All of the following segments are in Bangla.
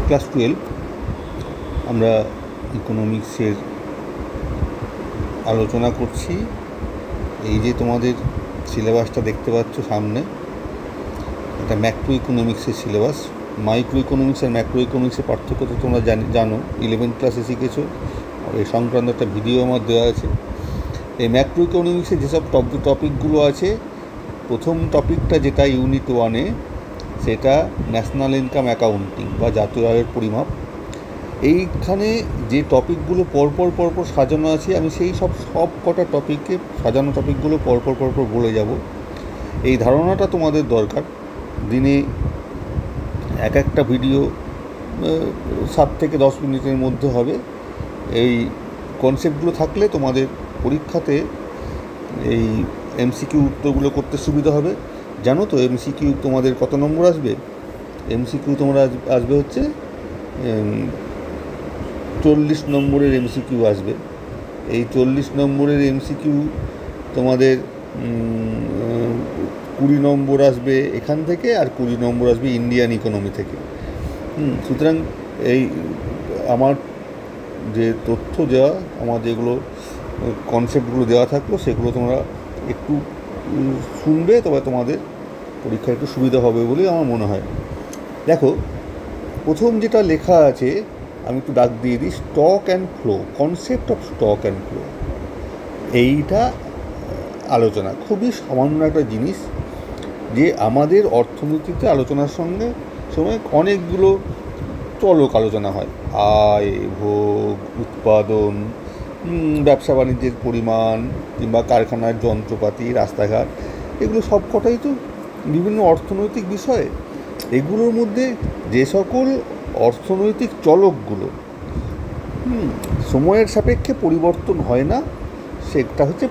ক্লাস 12 আমরা ইকোনমিক্সের আলোচনা করছি। এই যে তোমাদের সিলেবাসটা দেখতে পাচ্ছ সামনে, এটা ম্যাক্রো ইকোনমিক্সের সিলেবাস। মাইক্রো ইকোনমিক্স আর ম্যাক্রো ইকোনমিক্সের পার্থক্য তো তোমরা জানো, 11th ক্লাসে শিখেছো। এই সংক্রান্ত একটা ভিডিও আমার দেওয়া আছে। এই ম্যাক্রো ইকোনমিক্সে যেসব টপিকগুলো আছে, প্রথম টপিকটা যেটা ইউনিট 1-এ, সেটা ন্যাশনাল ইনকাম অ্যাকাউন্টিং বা জাতীয় আয়ের পরিমাপ। এইখানে যে টপিকগুলো পরপর সাজানো আছে, আমি সেই সব কটা টপিককে সাজানো টপিকগুলো পরপর বলে যাব। এই ধারণাটা তোমাদের দরকার। দিনে একটা ভিডিও 7 থেকে 10 মিনিটের মধ্যে হবে। এই কনসেপ্টগুলো থাকলে তোমাদের পরীক্ষাতে এই এমসিকিউ উত্তরগুলো করতে সুবিধা হবে। জানো তো এমসিকিউ তোমাদের কত নম্বর আসবে? এমসিকিউ তোমরা আসবে হচ্ছে 40 নম্বরের এমসিকিউ আসবে। এই 40 নম্বরের এমসিকিউ তোমাদের 20 নম্বর আসবে এখান থেকে, আর 20 নম্বর আসবে ইন্ডিয়ান ইকোনমি থেকে। সুতরাং এই আমার যে তথ্য দেওয়া, আমার যেগুলো কনসেপ্টগুলো দেওয়া থাকলো, সেগুলো তোমরা একটু শুনবে, তবে তোমাদের পরীক্ষা একটু সুবিধা হবে বলেই আমার মনে হয়। দেখো, প্রথম যেটা লেখা আছে, আমি একটু দাগ দিয়ে দিই, stock and flow, concept of stock and flow. এইটা আলোচনা খুবই সামান্য একটা জিনিস, যে আমাদের অর্থনীতিতে আলোচনার সময় অনেকগুলো চলক আলোচনা হয়। আয়, ভোগ, উৎপাদন, ব্যবসা বাণিজ্যের পরিমাণ, কিংবা কারখানার যন্ত্রপাতি, রাস্তাঘাট, এগুলো সব কটাই তো বিভিন্ন অর্থনৈতিক বিষয়। এগুলোর মধ্যে যে সকল অর্থনৈতিক চলকগুলো সময়ের সাপেক্ষে পরিবর্তন হয় না, সেটা হচ্ছে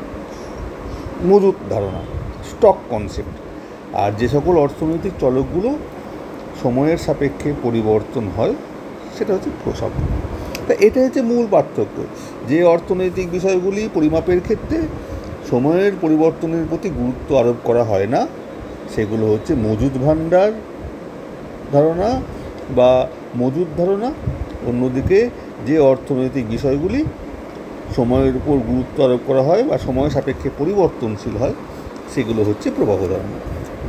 মজুত ধারণা, স্টক কনসেপ্ট। আর যে সকল অর্থনৈতিক চলকগুলো সময়ের সাপেক্ষে পরিবর্তন হয়, সেটা হচ্ছে প্রসব। তা এটা হচ্ছে মূল পার্থক্য, যে অর্থনৈতিক বিষয়গুলি পরিমাপের ক্ষেত্রে সময়ের পরিবর্তনের প্রতি গুরুত্ব আরোপ করা হয় না, সেগুলো হচ্ছে মজুদ ভাণ্ডার ধারণা বা মজুদ ধারণা। অন্যদিকে যে অর্থনৈতিক বিষয়গুলি সময়ের উপর গুরুত্ব আরোপ করা হয় বা সময় সাপেক্ষে পরিবর্তনশীল হয়, সেগুলো হচ্ছে প্রবাহ ধারণা।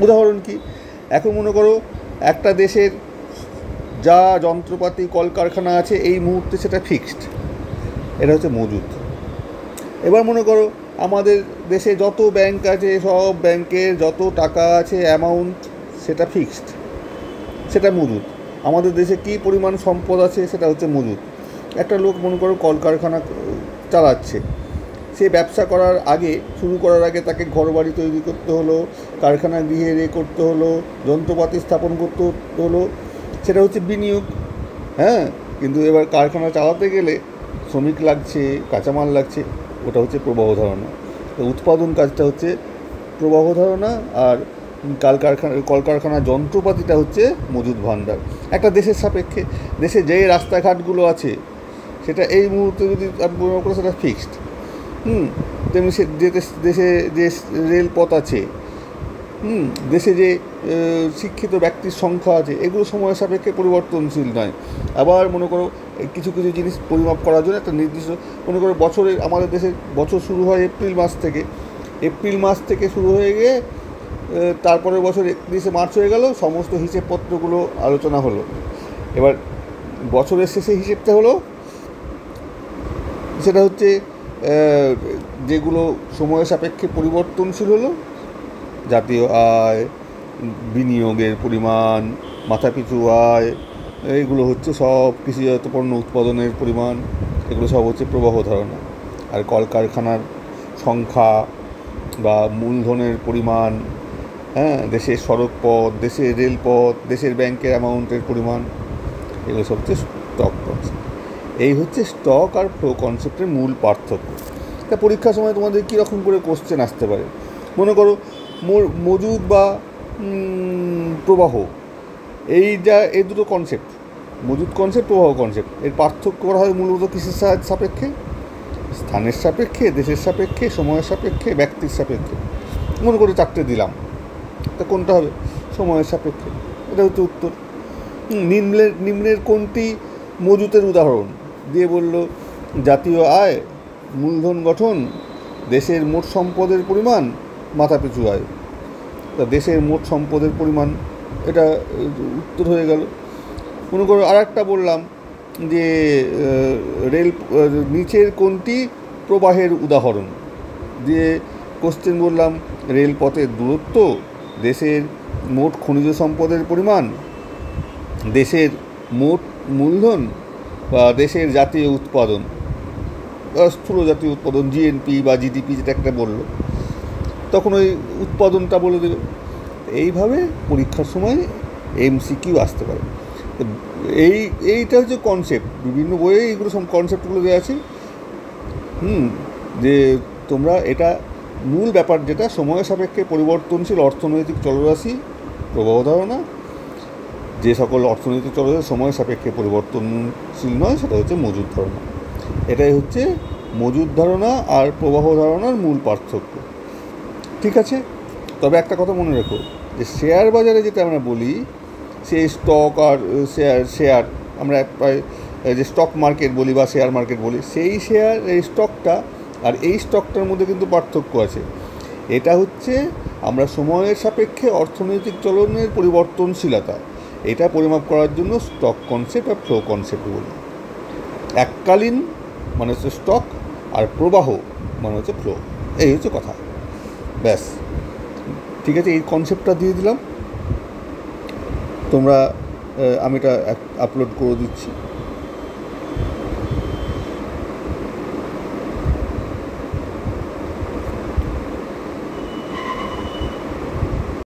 উদাহরণ কি? এখন মনে করো একটা দেশের যা যন্ত্রপাতি, কলকারখানা আছে এই মুহূর্তে সেটা ফিক্সড, এটা হচ্ছে মজুদ। এবার মনে করো আমাদের দেশে যত ব্যাংক আছে, সব ব্যাংকের যত টাকা আছে অ্যামাউন্ট, সেটা ফিক্সড, সেটা মজুদ। আমাদের দেশে কী পরিমাণ সম্পদ আছে, সেটা হচ্ছে মজুদ। একটা লোক মনে করো কলকারখানা চালাচ্ছে, সে ব্যবসা শুরু করার আগে তাকে ঘরবাড়ি তৈরি করতে হলো, কারখানা গৃহে করতে হলো, যন্ত্রপাতি স্থাপন করতে হলো, সেটা হচ্ছে বিনিয়োগ। কিন্তু এবার কারখানা চালাতে গেলে শ্রমিক লাগছে, কাঁচামাল লাগছে, ওটা হচ্ছে প্রবাহ ধারণা। তো উৎপাদন কাজটা হচ্ছে প্রবাহ ধারণা, আর কলকারখানার যন্ত্রপাতিটা হচ্ছে মজুদ ভাণ্ডার। একটা দেশের সাপেক্ষে, দেশে যে রাস্তাঘাটগুলো আছে সেটা এই মুহূর্তে যদি মনে করো সেটা ফিক্সড। তেমনি দেশে যে রেলপথ আছে, দেশে যে শিক্ষিত ব্যক্তির সংখ্যা আছে, এগুলো সময়ের সাপেক্ষে পরিবর্তনশীল নয়। আবার মনে করো কিছু জিনিস পরিমাপ করার জন্য একটা নির্দিষ্ট, মনে করো আমাদের দেশের বছর শুরু হয় এপ্রিল মাস থেকে শুরু হয়ে গিয়ে তারপরের বছর 31শে মার্চ হয়ে গেল, সমস্ত হিসেবপত্রগুলো আলোচনা হলো। এবার বছরের শেষে হিসেবটা হলো, সেটা হচ্ছে যেগুলো সময়ের সাপেক্ষে পরিবর্তনশীল হলো, জাতীয় আয়, বিনিয়োগের পরিমাণ, মাথাপিছু আয়, এইগুলো হচ্ছে সব কৃষিজাত পণ্য উৎপাদনের পরিমাণ, এগুলো সব হচ্ছে প্রবাহ ধারণা। আর কলকারখানার সংখ্যা বা মূলধনের পরিমাণ, দেশের সড়কপথ, দেশের রেলপথ, দেশের ব্যাংকের অ্যামাউন্টের পরিমাণ, এগুলো সব হচ্ছে স্টক কনসেপ্ট। এই হচ্ছে স্টক আর ফ্লো কনসেপ্টের মূল পার্থক্য। তা পরীক্ষার সময় তোমাদের কীরকম করে কোশ্চেন আসতে পারে? মনে করো মজুদ বা প্রবাহ, এই দুটো কনসেপ্ট, মজুদ কনসেপ্ট, প্রবাহ কনসেপ্ট, এর পার্থক্য করা হয় মূলত কিসের সাপেক্ষে? স্থানের সাপেক্ষে, দেশের সাপেক্ষে, সময়ের সাপেক্ষে, ব্যক্তির সাপেক্ষে। মনে করে 4টে দিলাম, তা কোনটা হবে? সময়ের সাপেক্ষে, এটা হচ্ছে উত্তর। নিম্নের কোনটি মজুতের উদাহরণ দিয়ে বলল জাতীয় আয়, মূলধন গঠন, দেশের মোট সম্পদের পরিমাণ, মাথাপিছু আয়। তা দেশের মোট সম্পদের পরিমাণ, এটা উত্তর হয়ে গেল। মনে করো আর একটা বললাম যে রেল, নিচের কোনটি প্রবাহের উদাহরণ দিয়ে কোশ্চেন বললাম রেলপথের দূরত্ব, দেশের মোট খনিজ সম্পদের পরিমাণ, দেশের মোট মূলধন, বা দেশের জাতীয় উৎপাদন, স্থূল জাতীয় উৎপাদন, জিএনপি বা জিডিপি, যেটা একটা বললো, তখন ওই উৎপাদনটা বলে দেবে। এইভাবে পরীক্ষার সময় এমসিকিউ আসতে পারে। এইটা হচ্ছে কনসেপ্ট, বিভিন্ন বইয়ে এইগুলো সব কনসেপ্টগুলো দেওয়া আছে। যে তোমরা এটা মূল ব্যাপার, যেটা সময়ের সাপেক্ষে পরিবর্তনশীল অর্থনৈতিক চলরাশি প্রবাহ ধারণা, যে সকল অর্থনৈতিক চলরাশি সময়ের সাপেক্ষে পরিবর্তনশীল নয়, সেটা হচ্ছে মজুদ ধারণা। এটাই হচ্ছে মজুদ ধারণা আর প্রবাহ ধারণার মূল পার্থক্য। ঠিক আছে, তবে একটা কথা মনে রেখো, যে শেয়ার বাজারে যেটা আমরা বলি, সেই স্টক আর শেয়ার আমরা যে স্টক মার্কেট বলি বা শেয়ার মার্কেট বলি, সেই শেয়ার, এই স্টকটা আর এই স্টকটার মধ্যে কিন্তু পার্থক্য আছে। এটা হচ্ছে আমরা সময়ের সাপেক্ষে অর্থনৈতিক চলনের পরিবর্তনশীলতা, এটা পরিমাপ করার জন্য স্টক কনসেপ্ট আর ফ্লো কনসেপ্ট বলি। এককালীন মানে হচ্ছে স্টক, আর প্রবাহ মানে হচ্ছে ফ্লো। এই হচ্ছে কথা, ব্যাস। ঠিক আছে, এই কনসেপ্টটা দিয়ে দিলাম, তোমরা আমি এটা আপলোড করে দিচ্ছি।